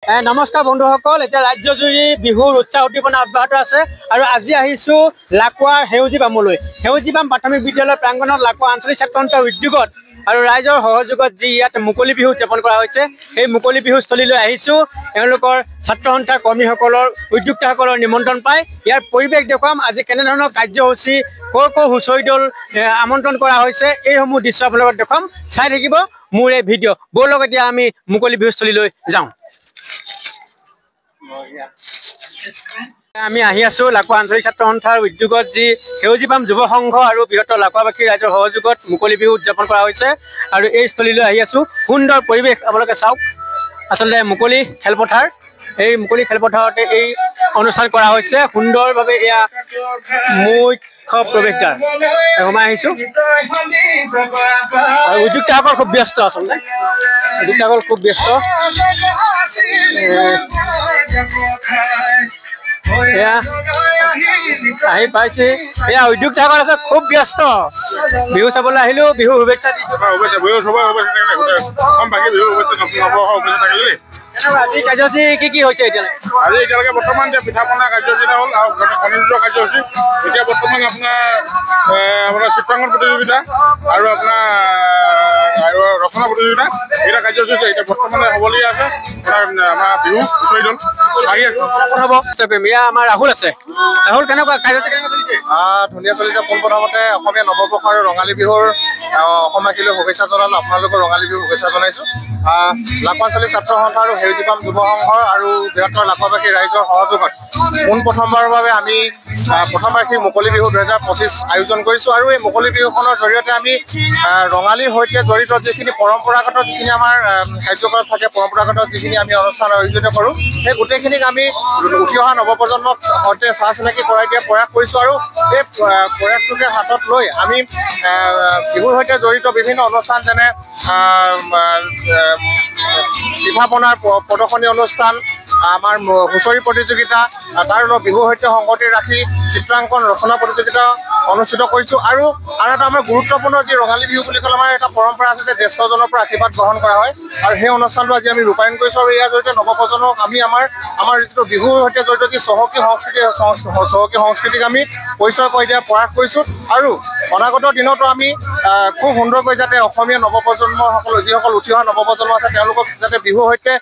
নমস্কাৰ বন্ধুসকল, এতিয়া ৰাজ্যজুৰি বিহুৰ উৎসাহ উদ্দীপনা অব্যাহত আছে আৰু আজি আহিছো লাকুৱা সেউজী বামলৈ। সেউজী বাম প্ৰাথমিক বিদ্যালয় প্ৰাংগণত লাকুৱা আঞ্চলিক ছাত্ৰ সন্থাৰ উদ্যোগত আৰু ৰাইজৰ সহযোগত যি ইয়াত মুকলি বিহু উদযাপন কৰা হৈছে, সেই মুকলি বিহুস্থলীলৈ আহিছো। এওঁলোকৰ ছাত্ৰ সন্থাৰ কৰ্মীসকলৰ উদ্যোক্তাসকলৰ নিমন্ত্ৰণ পাই ইয়াৰ পৰিৱেশ দেখুৱাম। আজি কেনেধৰণৰ কাৰ্যসূচী, কৰ হুঁচৰি দল আমন্ত্ৰণ কৰা হৈছে, এইসমূহ দৃশ্য আপোনালোকক দেখুৱাম। চাই থাকিব মোৰ এই ভিডিঅ'। ব'লক এতিয়া আমি মুকলি বিহুস্থলীলৈ যাওঁ। আমি আহি আছো লাকুৱা আঞ্চলিক ছাত্ৰ সন্থাৰ উদ্যোগত যি সেউজী বাম যুৱ সংঘ আৰু বৃহত্তৰ লাকুৱাবাসী ৰাইজৰ সহযোগত মুকলি বিহু উদযাপন কৰা হৈছে আৰু এই স্থলীলৈ আহি আছো। সুন্দৰ পৰিৱেশ আপোনালোকে চাওক। আচলতে মুকলি খেলপথাৰ, এই মুকলি খেলপথাৰতে এই অনুষ্ঠান কৰা হৈছে সুন্দৰভাৱে। এয়া মুখ্য প্ৰৱেশদ্বাৰ সোমাই আহিছো আৰু উদ্যোক্তাসকল খুব ব্যস্ত। আচলতে উদ্যোক্তাসকল খুব ব্যস্ত। আহি পাইছে, এয়া উদ্যোক্তাসকল আছে খুব ব্যস্ত। বিহু চাবলৈ আহিলো, বিহু শুভেচ্ছা দিছো। আজি কাৰ্যসূচী কি হৈছে এতিয়ালৈকে? আজি এতিয়ালৈকে বৰ্তমান পিঠা পনা কাৰ্যসূচী এটা হ'ল আৰু খনিজ কাৰ্যসূচী। এতিয়া বৰ্তমান আপোনাৰ চিত্ৰাংকন প্ৰতিযোগিতা আৰু আপোনাৰ ৰচনা প্ৰতিযোগিতা, এইকেইটা কাৰ্যসূচী এতিয়া বৰ্তমানে হ'বলগীয়া আছে। আমাৰ বিহু হুঁচৰি দল আহি আছে। এয়া আমাৰ ৰাহুল আছে। ৰাহুল, কেনেকুৱা কাৰ্যসূচী চলিছে? ধুনীয়া চলিছে। পোনপ্ৰথমতে অসমীয়া নৱবৰ্ষ আৰু ৰঙালী বিহুৰ অসমবাসীলৈ শুভেচ্ছা জনালোঁ। আপোনালোকৰ ৰঙালী বিহুৰ শুভেচ্ছা জনাইছোঁ। লাকুৱা আঞ্চলিক ছাত্ৰ সন্থা আৰু সেউজী বাম যুৱ সংঘ আৰু বৃহত্তৰ লাকুৱাবাসী ৰাইজৰ সহযোগত পোনপ্ৰথমবাৰৰ বাবে আমি প্ৰথমবাৰ্ষিক মুকলি বিহু 2025 আয়োজন কৰিছোঁ। আৰু এই মুকলি বিহুখনৰ জৰিয়তে আমি ৰঙালীৰ সৈতে জড়িত যিখিনি পৰম্পৰাগত যিখিনি আমাৰ কাৰ্যকলাপ থাকে, পৰম্পৰাগত যিখিনি আমি অনুষ্ঠান আয়োজিত কৰোঁ, সেই গোটেইখিনিক আমি উঠি অহা নৱপ্ৰজন্মক সৈতে চাহ চিনাকি কৰাই দিয়া প্ৰয়াস কৰিছোঁ। আৰু এই প্ৰয়াসটোকে হাতত লৈ আমি বিহুৰ সৈতে জড়িত বিভিন্ন অনুষ্ঠান যেনে পিঠা পনাৰ প্ৰদৰ্শনী অনুষ্ঠান, আমাৰ হুঁচৰি প্ৰতিযোগিতা, তাৰ বিহুৰ সৈতে সংগতি ৰাখি চিত্ৰাংকন ৰচনা প্ৰতিযোগিতা অনুষ্ঠিত কৰিছোঁ। আৰু এটা আমাৰ গুৰুত্বপূৰ্ণ যি ৰঙালী বিহু বুলি ক'লে আমাৰ এটা পৰম্পৰা আছে যে জ্যেষ্ঠজনৰ পৰা আশীৰ্বাদ গ্ৰহণ কৰা হয়, আৰু সেই অনুষ্ঠানটো আজি আমি ৰূপায়ণ কৰিছোঁ। আৰু ইয়াৰ জৰিয়তে নৱপ্ৰজন্মক আমি আমাৰ যিটো বিহুৰ সৈতে জড়িত যি চহকী সংস্কৃতিক আমি পৰিচয় কৰি দিয়াৰ প্ৰয়াস কৰিছোঁ। আৰু অনাগত দিনতো আমি খুব সুন্দৰকৈ যাতে অসমীয়া নৱপ্ৰজন্মসকল, যিসকল উঠি অহা নৱপ্ৰজন্ম আছে, তেওঁলোকক যাতে বিহুৰ সৈতে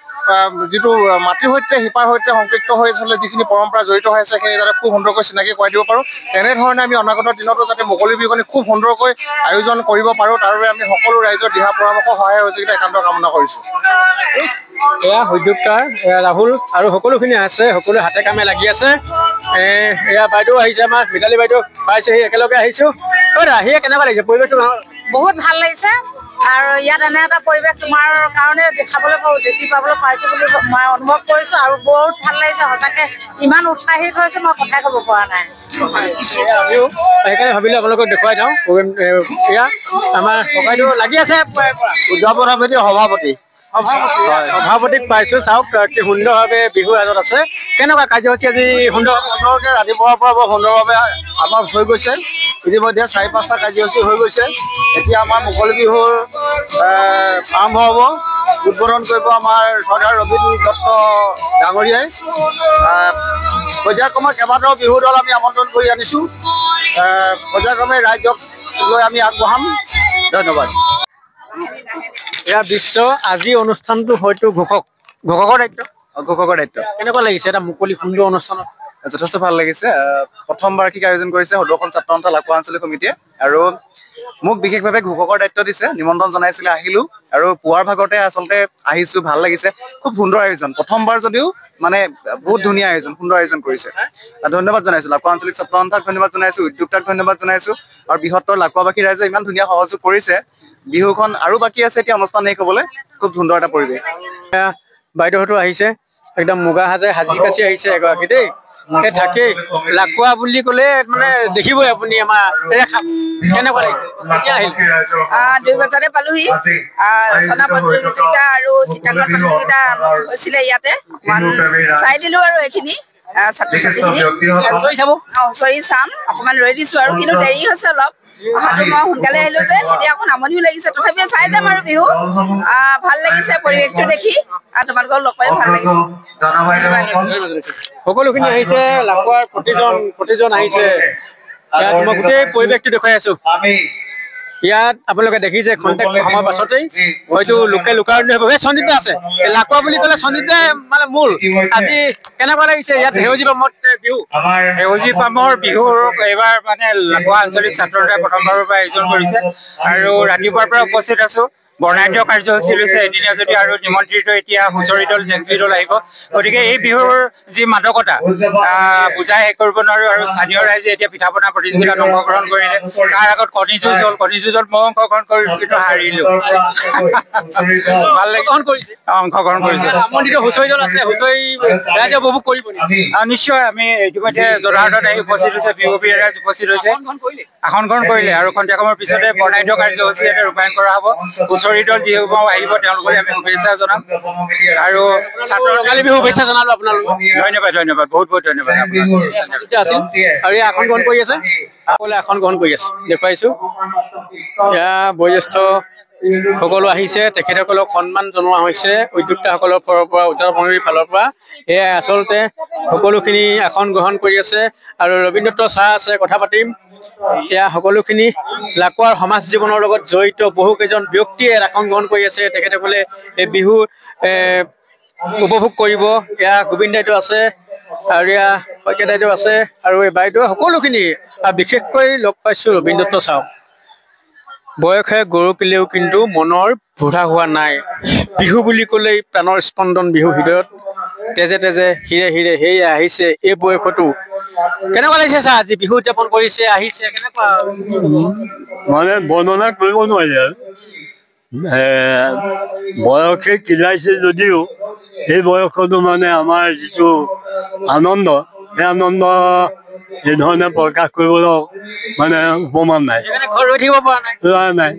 যিটো মাটিৰ সৈতে শিপাৰ সৈতে সংপৃক্ত হৈ আচলতে যিখিনি পৰম্পৰা জড়িত হৈ আছে, সেইখিনি যাতে খুব সুন্দৰকৈ চিনাকি কৰাই দিব পাৰোঁ। তেনেধৰণে আমি অনাগত দিনতো যাতে মুকলি বিহুখনি খুব সুন্দৰকৈ আয়োজন কৰিব পাৰোঁ, তাৰ বাবে আমি সকলো ৰাইজৰ দিহা পৰামৰ্শ সহায় সহযোগিতা একান্ত কামনা কৰিছোঁ। এয়া উদ্যোক্তাৰ ৰাহুল আৰু সকলোখিনি আছে, সকলো হাতে কামে লাগি আছে। এয়া বাইদেউ আহিছে, আমাৰ মিতালী বাইদেউ পাইছেহি, একেলগে আহিছোঁ। আহিয়ে কেনেকুৱা লাগিছে পৰিৱেশটো? বহুত ভাল লাগিছে। আৰু ইয়াত এনে এটা পৰিৱেশ তোমাৰ কাৰণে দেখি পাবলৈ পাইছোঁ বুলি মই অনুভৱ কৰিছোঁ। আৰু বহুত ভাল লাগিছে সঁচাকৈ। ইমান উৎসাহিত হৈছোঁ, মই কথাই ক'ব পৰা নাই। আমিও সেইকাৰণে ভাবিলোঁ আপোনালোকক দেখুৱাই যাওঁ। এয়া আমাৰ ককাইদেউ লাগি আছে, সভাপতিক পাইছোঁ। চাওক কি সুন্দৰভাৱে বিহু আয়োজন আছে। কেনেকুৱা কাৰ্যসূচী আজি? সুন্দৰকৈ ৰাতিপুৱাৰ পৰা বৰ সুন্দৰভাৱে আমাৰ হৈ গৈছে। ইতিমধ্যে 4-5টা কাৰ্যসূচী হৈ গৈছে। এতিয়া আমাৰ মুকলি বিহুৰ আৰম্ভ হ'ব। উদ্বোধন কৰিব আমাৰ চৰ্দাৰ ৰবীন দত্ত ডাঙৰীয়াই। পৰ্যায়ক্ৰমে কেইবাটাও বিহু দল আমি আমন্ত্ৰণ কৰি আনিছোঁ। পৰ্যায়ক্ৰমে ৰাইজক লৈ আমি আগবঢ়াম। ধন্যবাদ। এয়া দৃশ্য। আজি অনুষ্ঠানটো হয়তো ঘোষকৰ দায়িত্ব। কেনেকুৱা লাগিছে এটা মুকলি সুন্দৰ অনুষ্ঠানত? যথেষ্ট ভাল লাগিছে। প্ৰথম বাৰ্ষিক আয়োজন কৰিছে সদৌখন ছাত্ৰ সন্থা লাকুৱা আঞ্চলিক সমিতিয়ে, আৰু মোক বিশেষভাৱে ঘোষকৰ দায়িত্ব দিছে। নিমন্ত্ৰণ জনাইছিলে, আহিলোঁ আৰু পুৱাৰ ভাগতে আচলতে আহিছোঁ। ভাল লাগিছে, খুব সুন্দৰ আয়োজন। প্ৰথমবাৰ যদিও মানে বহুত ধুনীয়া আয়োজন, সুন্দৰ আয়োজন কৰিছে। ধন্যবাদ জনাইছোঁ লাকুৱা আঞ্চলিক ছাত্ৰ সন্থাক, ধন্যবাদ জনাইছোঁ উদ্যোক্তাক, ধন্যবাদ জনাইছোঁ। আৰু বৃহত্তৰ লাকুৱাবাসী ৰাইজে ইমান ধুনীয়া সহযোগ কৰিছে। বিহুখন আৰু বাকী আছে, এতিয়া অনুষ্ঠান শেষ হ'বলৈ। খুব সুন্দৰ এটা পৰিৱেশ। বাইদেউহঁতো আহিছে, একদম মুগা সাজি কাচি আহিছে এগৰাকী দেই। থাকেই লাকুৱা বুলি ক'লে মানে দেখিবই আপুনি। আমাৰ কেনেকুৱা লাগিছে? 2 বজাতে পালোহি। ৰচনা প্ৰতিযোগিতা আৰু চিত্ৰাংকন প্ৰতিযোগিতা হৈছিলে ইয়াতে, চাই দিলোঁ আৰু এইখিনি। ছাত্ৰ ছাত্ৰীখিনি হুঁচৰি চাম অকণমান ৰৈ দিছোঁ আৰু কিন্তু দেৰি হৈছে অলপ অহাটো মই সোনকালে আহিলোঁ যে এতিয়া অকণ আমনিও লাগিছে তথাপিও চাই যাম আৰু বিহু ভাল লাগিছে পৰিৱেশটো দেখি তোমালোকক লগ পাই ভাল লাগিছে সকলোখিনি আহিছে লাকুৱাৰ প্ৰতিজন আহিছে ইয়াত মই গোটেই পৰিৱেশটো দেখুৱাই আছো ইয়াত আপোনালোকে দেখিছে খন্তেক সময়ৰ পাছতেই হয়তো লোকে লোকাৰণ্য হ'ব সঞ্জিত আছে লাকুৱা বুলি ক'লে সঞ্জিত মানে মূল আজি কেনেকুৱা লাগিছে ইয়াত সেউজী পামত বিহু সেউজী পামৰ বিহুৰ এইবাৰ মানে লাকুৱা আঞ্চলিক ছাত্ৰসন্থাই প্ৰথমবাৰৰ পৰা আয়োজন কৰিছে আৰু ৰাতিপুৱাৰ পৰা উপস্থিত আছো বৰ্ণাঢ্য কাৰ্যসূচী লৈছে এদিনীয়া যদি আৰু নিমন্ত্ৰিত এতিয়া হুঁচৰি দল জেংপি দল আহিব গতিকে এই বিহুৰ যি মাদকতা বুজাই শেষ কৰিব নোৱাৰো আৰু স্থানীয় ৰাইজে এতিয়া পিঠা পনা প্ৰতিযোগিতাত অংশগ্ৰহণ কৰিলে তাৰ আগত কণী যুঁজত মই অংশগ্ৰহণ কৰিলো কিন্তু হাৰিলো ভাল লাগে অংশগ্ৰহণ কৰিছে হুঁচৰি দল আছে হুঁচৰি ৰাইজে উপভোগ কৰিব নিশ্চয় আমি ইতিমধ্যে জোৰহাটত আহি উপস্থিত হৈছে বিহুবীৰ ৰাইজ উপস্থিত হৈছে আসন গ্ৰহণ কৰিলে আৰু খন্তেক সময়ৰ পিছতে বৰ্ণাঢ্য কাৰ্যসূচী ইয়াতে ৰূপায়ণ কৰা হ'ব হুঁচৰি দল যিসকল আহিব তেওঁলোকলৈ আমি শুভেচ্ছা জনাম আৰু ছাত্ৰ ৰঙালী বিহু শুভেচ্ছা জনালো আপোনালোক ধন্যবাদ বহুত ধন্যবাদ আৰু এই আসন গ্ৰহণ কৰি আছে সকলোৱে আসন গ্ৰহণ কৰি আছে দেখুৱাইছো এয়া বয়োজ্যেষ্ঠ সকলো আহিছে তেখেতসকলক সন্মান জনোৱা হৈছে উদ্যোক্তাসকলৰ ফালৰ পৰা উদযাপনৰ ফালৰ পৰা এয়াই আচলতে সকলোখিনি আসন গ্ৰহণ কৰি আছে আৰু ৰবীন্দ্ৰ ছাৰ আছে কথা পাতিম এয়া সকলোখিনি লাকুৱাৰ সমাজ জীৱনৰ লগত জড়িত বহুকেইজন ব্যক্তিয়ে আসন গ্ৰহণ কৰি আছে তেখেতসকলে এই বিহু উপভোগ কৰিব এয়া গোবিন্দ দাইদেউ আছে আৰু এয়া শইকীয়া দাইদেউ আছে আৰু এই বাইদেউ সকলোখিনি বিশেষকৈ লগ পাইছোঁ ৰবীন্দ্ৰ ছাৰক বয়সে গৰু কিলেও কিন্তু মনৰ বুঢ়া হোৱা নাই বিহু বুলি ক'লেই প্ৰাণৰ স্পন্দন বিহু হৃদয়ত তেজে তেজে হিৰে হিৰে সেয়া আহিছে এই বয়সতো কেনেকুৱা লাগিছে ছাৰ আজি বিহু উদযাপন কৰিছে আহিছে কেনেকুৱা মানে বৰ্ণনা কৰিব নোৱাৰি আৰু বয়সে কিলাইছে যদিও এই বয়সতো মানে আমাৰ যিটো আনন্দ সেই আনন্দ এই ধৰণে প্ৰকাশ কৰিবলৈ মানে উপমান নাই নাই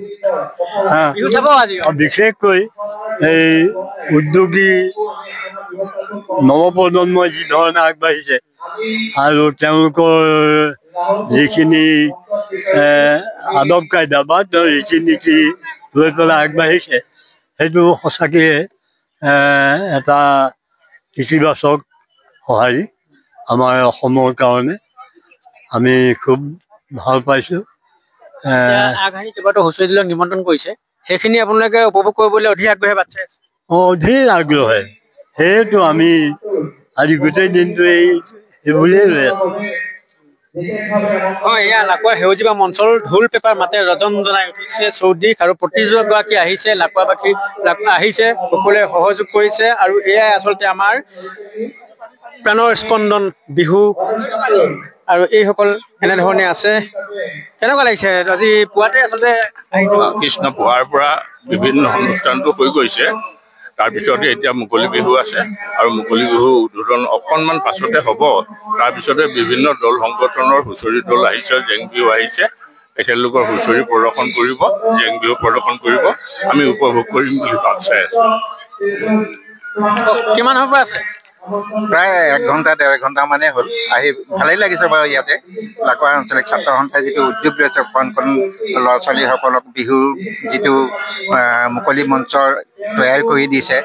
বিশেষকৈ এই উদ্যোগী নৱপ্ৰজন্মই যি ধৰণে আগবাঢ়িছে আৰু তেওঁলোকৰ যিখিনি আদব কায়দা বা ৰীতি নীতি লৈ পেলাই আগবাঢ়িছে সেইটো সঁচাকৈ এটা ইতিবাচক সঁহাৰি আমাৰ অসমৰ কাৰণে আমি খুব ভাল পাইছোঁ কেইবাটাও হুঁচৰি দলক নিমন্ত্ৰণ কৰিছে সেইখিনি আপোনালোকে উপভোগ কৰিবলৈ অধিক আগ্ৰহে বাট চাই আছে অধিক আগ্ৰহে সেইটো আমি আজি গোটেই দিনটো এইবুলিয়ে লৈ আছোঁ হয় এয়া লাকুৱাৰ সেউজীয়া অঞ্চল ঢোল পেপাৰ মাতে ৰজন জনাই উঠিছে চৌদিশ আৰু প্ৰতিযোগীগৰাকী আহিছে লাকুৱাবাসী আহিছে সকলোৱে সহযোগ কৰিছে আৰু এয়াই আচলতে আমাৰ প্ৰাণৰ স্পন্দন বিহু আৰু এইসকল এনেধৰণে আছে কেনেকুৱা লাগিছে আজি পুৱাতে আচলতে কৃষ্ণ পুৱাৰ পৰা বিভিন্ন অনুষ্ঠানটো হৈ গৈছে তাৰপিছতে এতিয়া মুকলি বিহু আছে আৰু মুকলি বিহু উদ্বোধন অকণমান পাছতে হ'ব তাৰপিছতে বিভিন্ন দল সংগঠনৰ হুঁচৰি দল আহিছে জেং বিহু আহিছে তেখেতলোকৰ হুঁচৰি প্ৰদৰ্শন কৰিব জেং বিহু প্ৰদৰ্শন কৰিব আমি উপভোগ কৰিম বুলি বাট চাই আছোঁ কিমান সময় পৰা আছে প্ৰায় 1 ঘণ্টা 1.5 ঘণ্টা মানে হ'ল আহি ভালেই লাগিছে বাৰু ইয়াতে লাকুৱা আঞ্চলিক ছাত্ৰ সন্থাই যিটো উদ্যোগ লৈছে কণ ল'ৰা ছোৱালীসকলক বিহুৰ যিটো মুকলি মঞ্চ তৈয়াৰ কৰি দিছে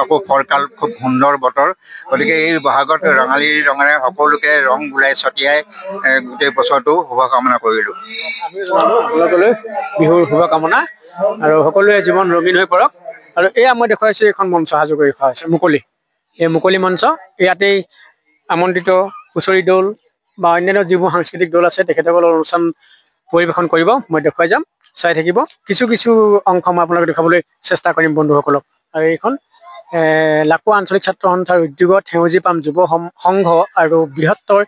আকৌ ফৰকাল খুব সুন্দৰ বতৰ গতিকে এই বহাগত ৰঙালী ৰঙেৰে সকলোকে ৰং বুলাই ছটিয়াই গোটেই বছৰটো শুভকামনা কৰিলোঁ আপোনালোকলৈ বিহুৰ শুভকামনা আৰু সকলোৱে জীৱন ৰঙীন হৈ পৰক আৰু এয়া মই দেখুৱাইছোঁ এখন মঞ্চ সাজু কৰি ৰখা হৈছে মুকলি এই মুকলি মঞ্চ ইয়াতেই আমন্ত্ৰিত হুঁচৰি দল বা অন্যান্য যিবোৰ সাংস্কৃতিক দল আছে তেখেতসকলৰ অনুষ্ঠান পৰিৱেশন কৰিব মই দেখুৱাই যাম চাই থাকিব কিছু অংশ মই আপোনালোকে দেখাবলৈ চেষ্টা কৰিম বন্ধুসকলক আৰু এইখন লাকুৱা আঞ্চলিক ছাত্ৰ সন্থাৰ উদ্যোগত সেউজী পাম যুৱ সংঘ আৰু বৃহত্তৰ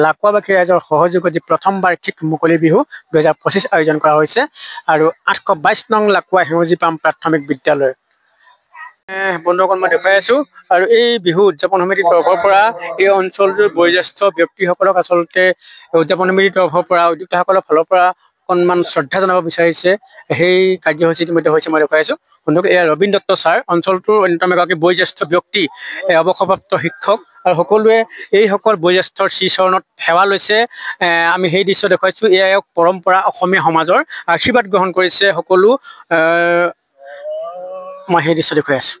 লাকুৱাবাসী ৰাইজৰ সহযোগত প্ৰথম বাৰ্ষিক মুকলি বিহু 2025 আয়োজন কৰা হৈছে আৰু 822 নং লাকুৱা সেউজী পাম প্ৰাথমিক বিদ্যালয় বন্ধুসকল মই দেখুৱাই আছো আৰু এই বিহু উদযাপন সমিতিৰ তৰফৰ পৰা এই অঞ্চলটোৰ বয়োজ্যেষ্ঠ ব্যক্তিসকলক আচলতে উদযাপন সমিতিৰ তৰফৰ পৰা উদ্যোক্তাসকলৰ ফালৰ পৰা অকণমান শ্ৰদ্ধা জনাব বিচাৰিছে সেই কাৰ্যসূচী ইতিমধ্যে হৈছে মই দেখুৱাই আছোঁ বন্ধুক এয়া ৰবীন দত্ত ছাৰ অঞ্চলটোৰ অন্যতম এগৰাকী বয়োজ্যেষ্ঠ ব্যক্তি অৱসৰপ্ৰাপ্ত শিক্ষক আৰু সকলোৱে এইসকল বয়োজ্যেষ্ঠৰ শ্ৰীচৰণত সেৱা লৈছে আমি সেই দৃশ্য দেখুৱাইছোঁ এয়া এক পৰম্পৰা অসমীয়া সমাজৰ আশীৰ্বাদ গ্ৰহণ কৰিছে সকলো মই সেই দৃশ্য দেখুৱাই আছোঁ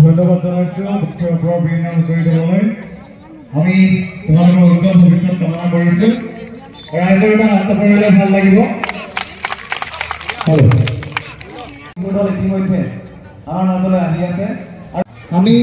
ধন্যবাদ জানাইছোঁ মুখ্য অগ্ৰবীণা হুঁচৰি দললৈ আমি তোমালোকৰ উজ্জ্বল ভৱিষ্যত কামনা কৰিছোঁ ৰাইজৰ এটা নাচ কৰিলে ভাল লাগিব দল ইতিমধ্যে আমাৰ মাজলৈ আহি আছে আমি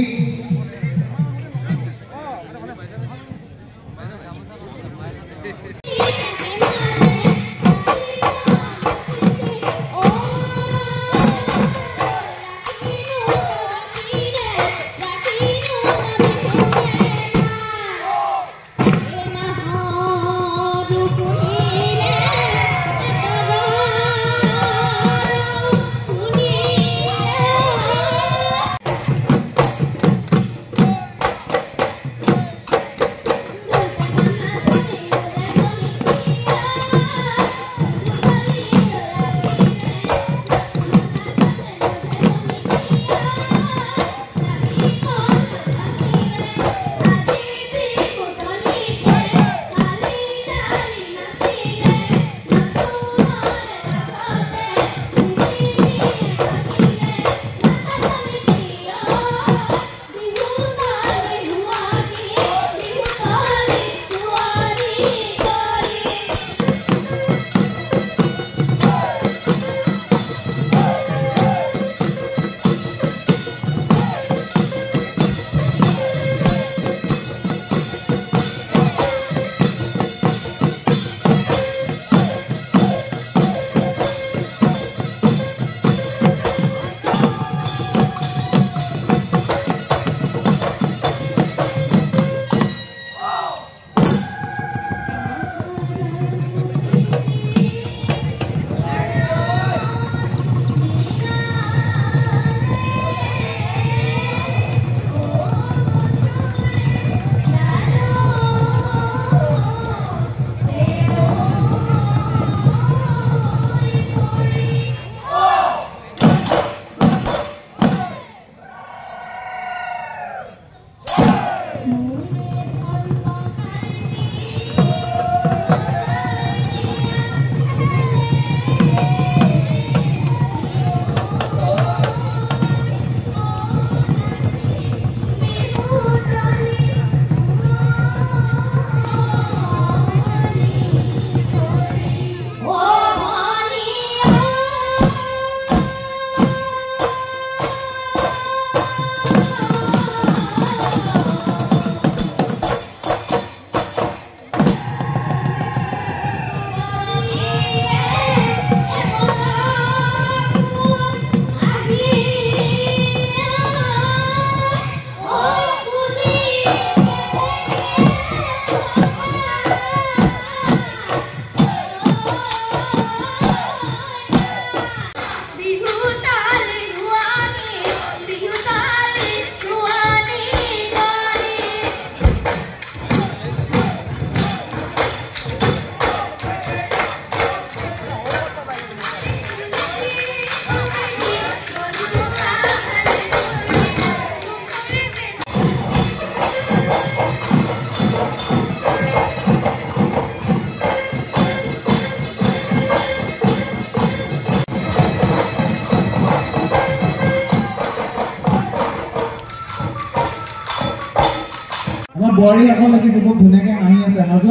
বোৱাৰীসকল দেখিছো খুব ধুনীয়াকৈ হাঁহি আছে, সাজু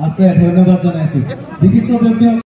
আছে, ধন্যবাদ জনাইছো। বিশিষ্ট ব্যক্তি